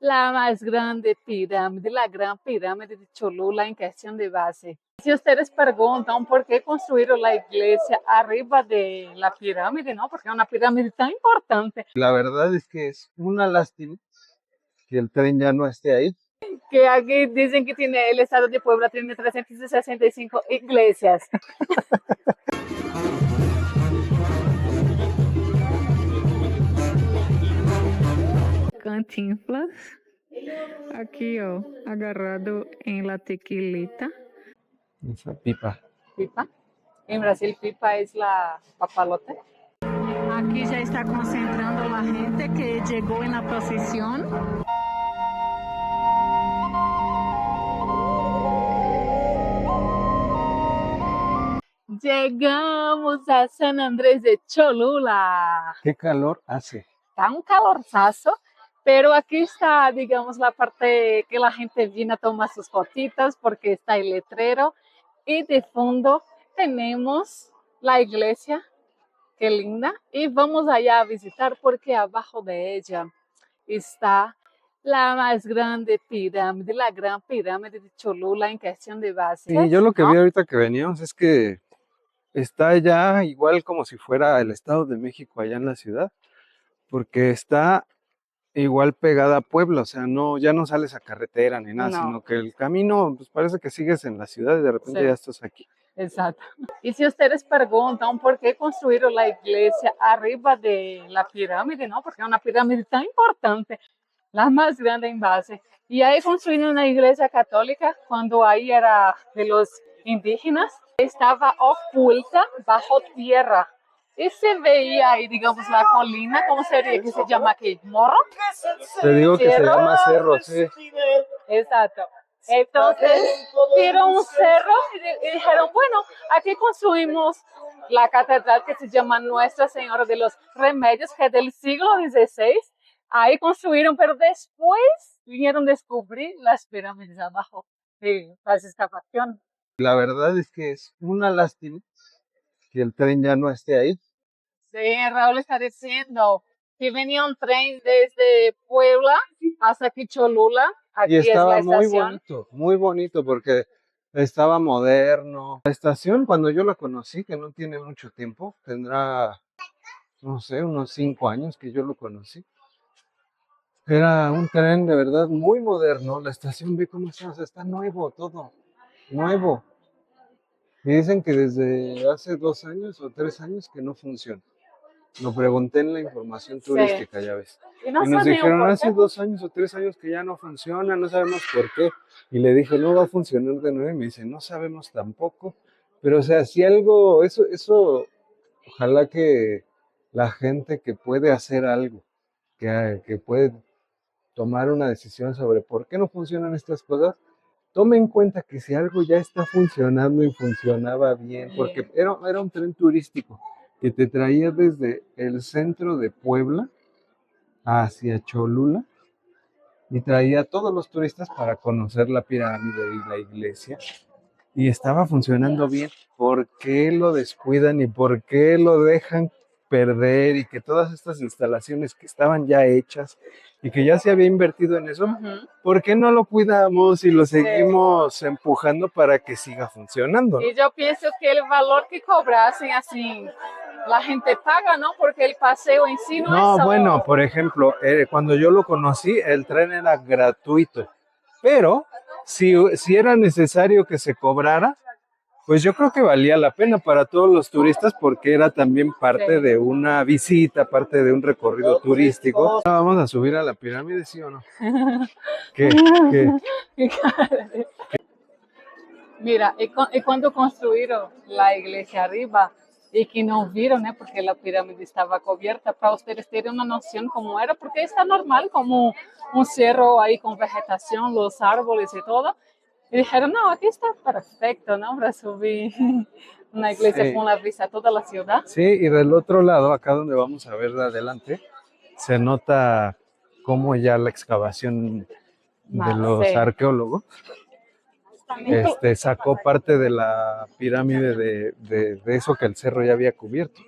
La más grande pirámide, la Gran Pirámide de Cholula en cuestión de base. Si ustedes preguntan por qué construyeron la iglesia arriba de la pirámide, ¿no? Porque es una pirámide tan importante. La verdad es que es una lástima que el tren ya no esté ahí. Que aquí dicen que tiene el estado de Puebla, tiene 365 iglesias. Cantinflas, aquí ó, agarrado en la tequilita. Esa pipa. Pipa. En Brasil, pipa es la papalote. Aquí ya está concentrando la gente que llegó en la procesión. Llegamos a San Andrés de Cholula. ¿Qué calor hace? Está un calorzazo, pero aquí está, digamos, la parte que la gente viene a tomar sus fotitos porque está el letrero y de fondo tenemos la iglesia, qué linda, y vamos allá a visitar porque abajo de ella está la más grande pirámide, la Gran Pirámide de Cholula en cuestión de base. Sí, yo lo que ¿no? vi ahorita que veníamos es que está ya igual como si fuera el Estado de México allá en la ciudad, porque está igual pegada a Puebla, o sea, no, ya no sales a carretera ni nada, No. sino que el camino, pues parece que sigues en la ciudad y de repente Sí. ya estás aquí. Exacto. Y si ustedes preguntan por qué construyeron la iglesia arriba de la pirámide, ¿no? Porque es una pirámide tan importante, la más grande en base. Y ahí construyeron una iglesia católica cuando ahí era de los indígenas. Estaba oculta bajo tierra. Y se veía ahí, digamos, la colina, ¿cómo sería que se llama aquí? ¿Morro? Te digo que se ¿Cerro? llama cerro, sí. Exacto. Entonces, vieron un cerro y dijeron, bueno, aquí construimos la catedral que se llama Nuestra Señora de los Remedios, que es del siglo XVI. Ahí construyeron, pero después vinieron a descubrir las pirámides abajo de las excavaciones. La verdad es que es una lástima que el tren ya no esté ahí. Sí, Raúl está diciendo que venía un tren desde Puebla hasta aquí Cholula. Aquí Y es la estaba estación. muy bonito porque estaba moderno. La estación, cuando yo la conocí, que no tiene mucho tiempo, tendrá, no sé, unos 5 años que yo lo conocí. Era un tren de verdad muy moderno. La estación, ve cómo está, o sea, está nuevo todo, nuevo. Y dicen que desde hace 2 años o 3 años que no funciona. Lo pregunté en la información turística, ya ves. Y no Y nos sabían dijeron, por hace qué. 2 años o 3 años que ya no funciona, no sabemos por qué. Y le dije, no va a funcionar de nuevo. Y me dice, no sabemos tampoco. Pero, o sea, si algo, eso, ojalá que la gente que puede hacer algo, que puede tomar una decisión sobre por qué no funcionan estas cosas, tome en cuenta que si algo ya está funcionando y funcionaba bien, porque era un tren turístico que te traía desde el centro de Puebla hacia Cholula y traía a todos los turistas para conocer la pirámide y la iglesia. Y estaba funcionando bien. ¿Por qué lo descuidan y por qué lo dejan perder? Y que todas estas instalaciones que estaban ya hechas y que ya se había invertido en eso, ¿por qué no lo cuidamos y lo seguimos empujando para que siga funcionando, ¿no? Y yo pienso que el valor que cobrasen así, la gente paga, ¿no? Porque el paseo en sí no es No, solo... bueno, por ejemplo, cuando yo lo conocí, el tren era gratuito, pero si era necesario que se cobrara, pues yo creo que valía la pena para todos los turistas porque era también parte Sí. de una visita, parte de un recorrido turístico. ¿Vamos a subir a la pirámide, sí o no? ¿Qué? ¿Qué? Mira, y cuando construyeron la iglesia arriba y que no vieron, ¿eh? Porque la pirámide estaba cubierta, para ustedes tener una noción cómo era, porque está normal como un cerro ahí con vegetación, los árboles y todo. Y dijeron, no, aquí está perfecto, ¿no? Para subir una iglesia Sí. con la vista a toda la ciudad. Sí, y del otro lado, acá donde vamos a ver de adelante, se nota cómo ya la excavación de los Sí. arqueólogos sacó parte de la pirámide de eso que el cerro ya había cubierto.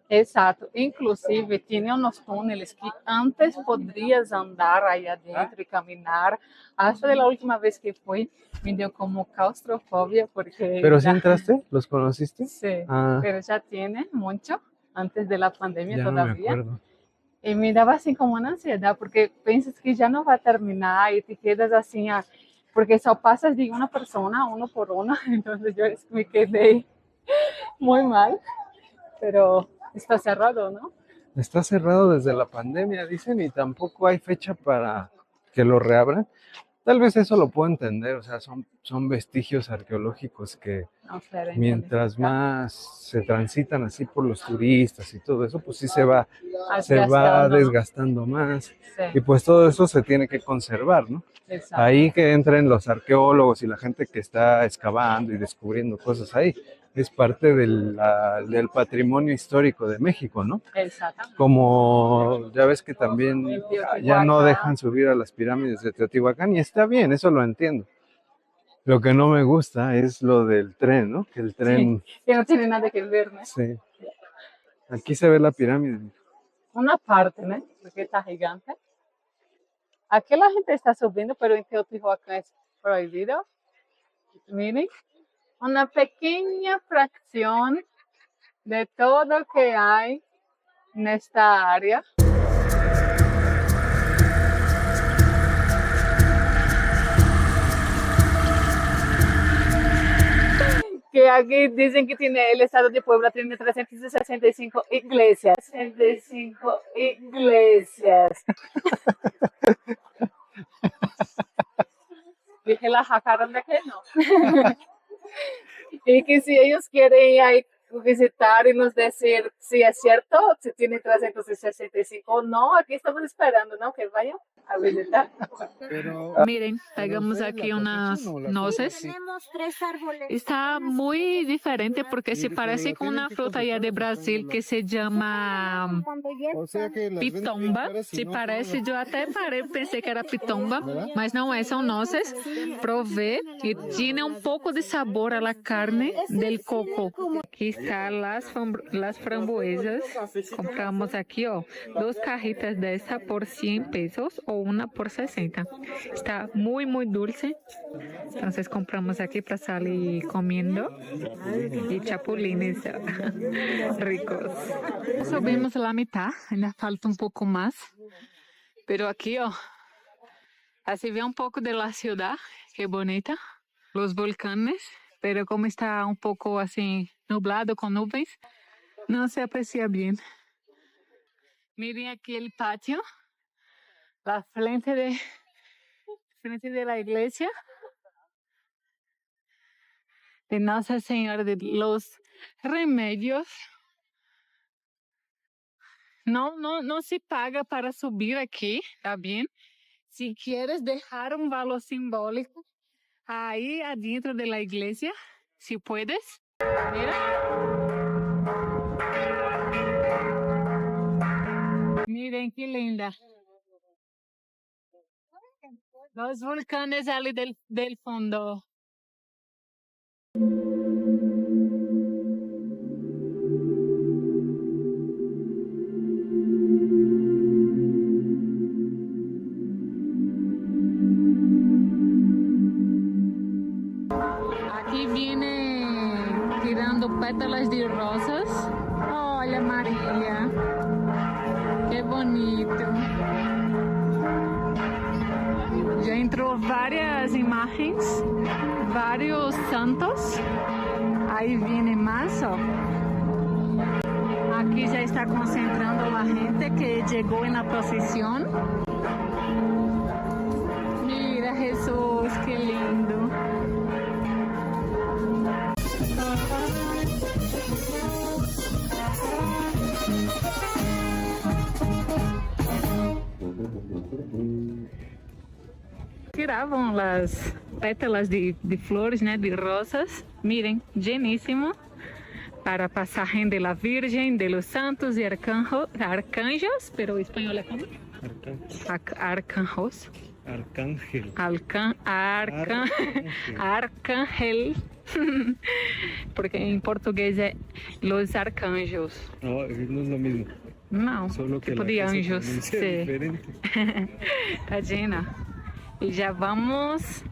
Exato. Inclusive, tinha uns túneis que antes poderias andar aí adentro e caminhar. Hasta da última vez que fui, me deu como claustrofobia, porque ¿Pero sí entraste? ¿Los conociste? sí, Ah, pero ya tiene mucho, antes de la pandemia ya no me todavía. acuerdo. Y me daba assim como uma ansiedade, porque pensas que já não vai terminar e te quedas assim, porque só passas de uma pessoa, uno por uno. Então eu me quedei muito mal, pero está cerrado, ¿no? Está cerrado desde la pandemia, dicen, y tampoco hay fecha para que lo reabran. Tal vez eso lo puedo entender, o sea, son vestigios arqueológicos que No quieren mientras modificar. más se transitan así por los turistas y todo eso, pues sí Has se va gastado, ¿no? desgastando más y Sí, pues todo eso se tiene que conservar, ¿no? exacto. Ahí que entren los arqueólogos y la gente que está excavando y descubriendo cosas ahí, es parte del patrimonio histórico de México, ¿no? Exactamente. Como ya ves que también En ya no Teotihuacán, dejan subir a las pirámides de Teotihuacán y está bien, eso lo entiendo. Lo que no me gusta es lo del tren, ¿no? Que el sí, tren, que no tiene nada que ver, ¿no? sí, aquí se ve la pirámide. Una parte, ¿no? Porque está gigante. Aquí la gente está subiendo, pero en Teotihuacán es prohibido. Miren, una pequeña fracción de todo que hay en esta área. Que aquí dicen que tiene el estado de Puebla, tiene 365 iglesias. 65 iglesias. Dije la jacaranda que no. Y que si ellos quieren ahí visitar y nos decir si es cierto, si tiene 365 o no, aquí estamos esperando, ¿no? Que vayan a visitar. Miren, pegamos aquí unas noces. Tenemos 3 árboles. Está muy diferente porque se parece con una fruta allá de Brasil que se llama Cuando ya pitomba. Se parece, eu até parei, pensei que era pitomba, mas não é, são noces. Provei e tinha um pouco de sabor a la carne del coco. Aqui está las frambuesas. Compramos aqui, ó, 2 cajitas dessa por 100 pesos ou uma por 60. Está muy dulce. Entonces compramos aquí para salir comiendo. Y chapulines ricos. Subimos la mitad, ainda falta un poco más. Pero aquí, ó, así ve un poco de la ciudad, qué bonita. Los volcanes, pero como está un poco así nublado con nubes, no se aprecia bien. Miren aquí el patio, la frente de la iglesia de Nossa Senhora de los Remedios. No se paga para subir aquí, ¿está bien? Si quieres dejar un valor simbólico ahí adentro de la iglesia, si puedes. Mira. Miren qué linda. Los volcanes ali del fondo. Aqui viene tirando pétalas de rosas. Olha, Maria. Que bonito. Já entrou várias imagens, vários santos. Aí viene mais, ó. Aqui já está concentrando a gente que chegou na procissão. Mira, Jesus, que lindo. Tiravam as pétalas de flores, né, de rosas. Miren, llenísimo. Para pasaje de la Virgen, de los Santos y Arcanjos, pero en español es como? Arcanjos. Arcángel. Arcángel. Arcángel. Porque en portugués es los arcángeles. No, no es lo mismo. Não, Solo que tipo la de G se anjos. pronuncia Sí. diferente. Tadina. Y ya vamos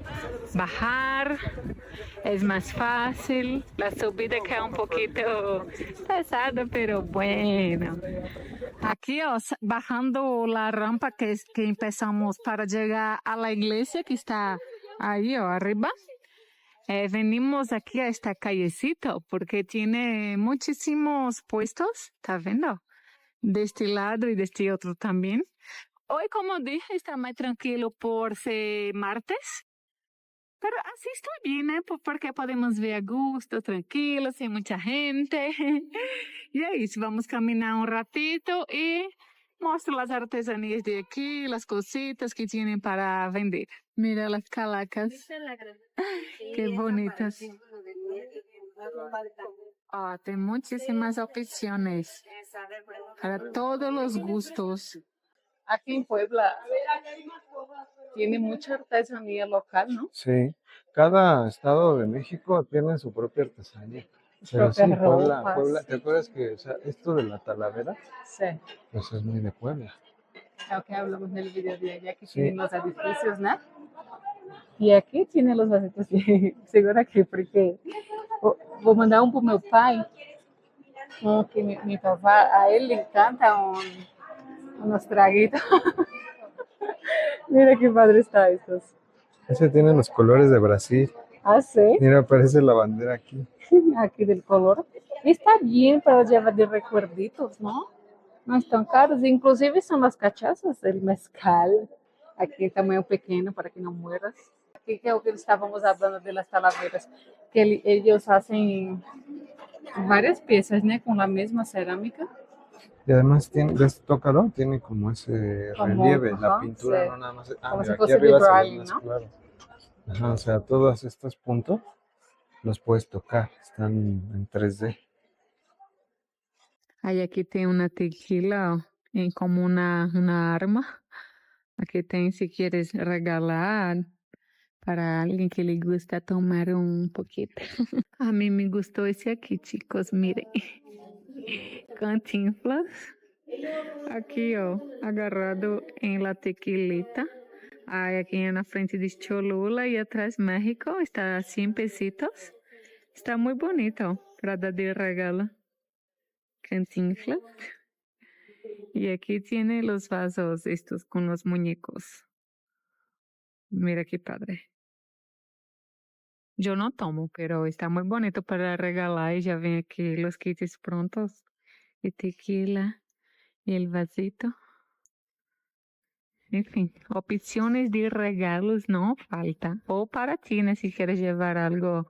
bajar. Es más fácil. La subida queda un poquito pesada, pero bueno. Aquí, ó, bajando la rampa que empezamos para llegar a la iglesia que está ahí, ó, arriba. Venimos aquí a esta callecita porque tiene muchísimos puestos, ¿está viendo? De este lado y de este otro también. Hoy, como dije, está más tranquilo por ser martes. Pero así está bien, ¿eh? Porque podemos ver a gusto, tranquilo, sin mucha gente. Y é isso, vamos caminar un ratito y muestro las artesanías de aquí, las cositas que tienen para vender. Mira las calacas. Qué bonitas. Ah, tem muchísimas opciones para todos los gustos. Aquí en Puebla tiene mucha artesanía local, ¿no? Sí, cada estado de México tiene su propia artesanía. Pero sí, Propias Puebla, ropas. Puebla, ¿te acuerdas que o sea, esto de la talavera, Sí, pues es muy de Puebla? lo que hablamos en el video de allá, que Sí. tienen los edificios, ¿no? Y aquí tiene los vasitos. Segura que porque vou mandar um pro meu pai, que mi papá, a él le encanta unos traguitos. Mira qué padre está estos. Ese tiene los colores de Brasil. Ah, sí, Mira, aparece la bandera aquí. aquí del color. Está bien para llevar de recuerditos, ¿no? No están caros, inclusive son las cachazas, el mezcal. Aquí tamaño pequeño para que no mueras. Aquí creo que estábamos hablando de las talaveras, que ellos hacen varias piezas, ¿no? Con la misma cerámica. Y además tiene, ¿ves? Tócalo, tiene como ese Como, relieve, la ajá, pintura sí. no nada más. Como Mira, si aquí fuese de arriba se ve Braille, más ¿no? claro. Ajá, o sea, todos estos puntos los puedes tocar, están en 3D. Aí aqui tem uma tequila, ó, como uma arma. Aqui tem, se quieres regalar para alguém que lhe gusta tomar um poquito. A mim me gostou esse aqui, chicos, mirem. Cantinflas. Aqui, ó, agarrado em la tequilita. Aí aqui na frente diz Cholula e atrás México. Está a 100 pesitos. Está muito bonito, ó, para dar de regalo. Cantinflas. Y aquí tiene los vasos estos con los muñecos. Mira qué padre. Yo no tomo, pero está muy bonito para regalar y ya ven aquí los kits prontos. De tequila y el vasito. En fin, opciones de regalos no falta. O para ti, ¿no? Si quieres llevar algo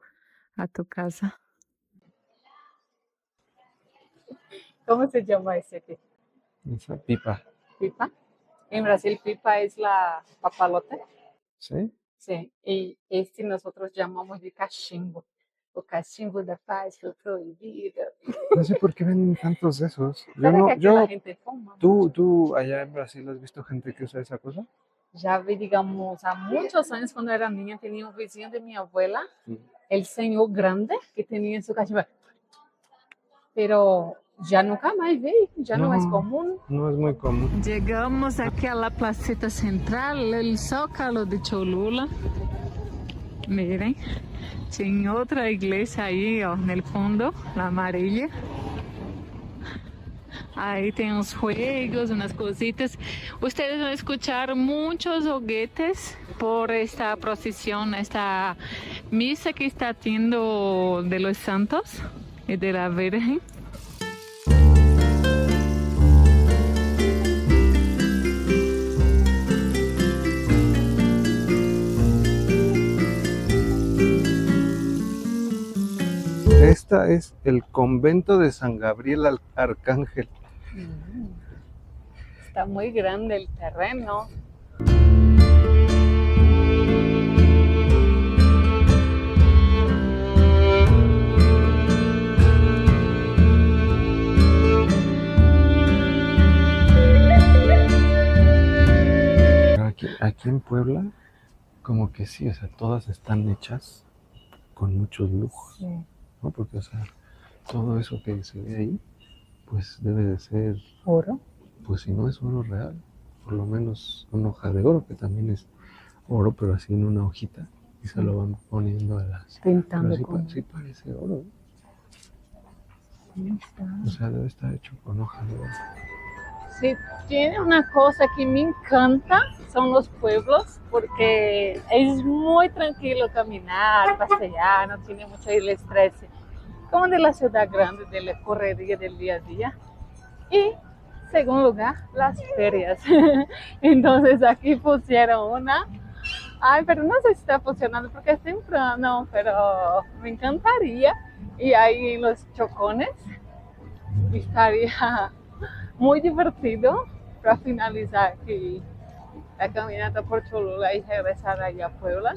a tu casa. ¿Cómo se llama ese aquí? Esa pipa. Pipa. En Brasil, pipa es la papalote. ¿Sí? Sí, y este nosotros llamamos de cachimbo. O cachimbo da paz fue prohibido. No sé por qué venden tantos de esos. Yo ¿Será no, que aquí la yo, gente fuma? tú allá en Brasil has visto gente que usa esa cosa? Ya vi, digamos, há muchos años cuando era niña, tenía un vecino de mi abuela, el señor grande, que tenía su cachimbo. Pero ya nunca más vi, ya no es común. No es muy común. Llegamos aquí a la placeta central, el Zócalo de Cholula. Miren, tiene otra iglesia ahí, ó, en el fondo, la amarilla. Ahí tem uns juegos, unas cositas. Ustedes van a escuchar muchos juguetes por esta procesión, esta misa que está haciendo de los santos y de la Virgen. Esta es el convento de San Gabriel Arcángel. Está muy grande el terreno. aquí en Puebla, como que sí, o sea, todas están hechas con muchos lujos, Sí. ¿no? Porque, o sea, todo eso que se ve ahí, pues debe de ser, Oro. pues si no es oro real, por lo menos una hoja de oro, que también es oro, pero así en una hojita, y se lo van poniendo a las... Pintando Pero sí, con... sí parece oro, ¿eh? Ahí está. O sea, debe estar hecho con hoja de oro. Sí, tiene una cosa que me encanta, son los pueblos, porque es muy tranquilo caminar, pasear, no tiene mucho el estrés, como de la ciudad grande, de la correría del día a día. Y, segundo lugar, las ferias. Entonces aquí pusieron una. Ay, pero no sé si está funcionando porque es temprano, pero me encantaría. Y ahí en los chocones estaría muy divertido para finalizar aquí la caminata por Cholula y regresar allá a Puebla.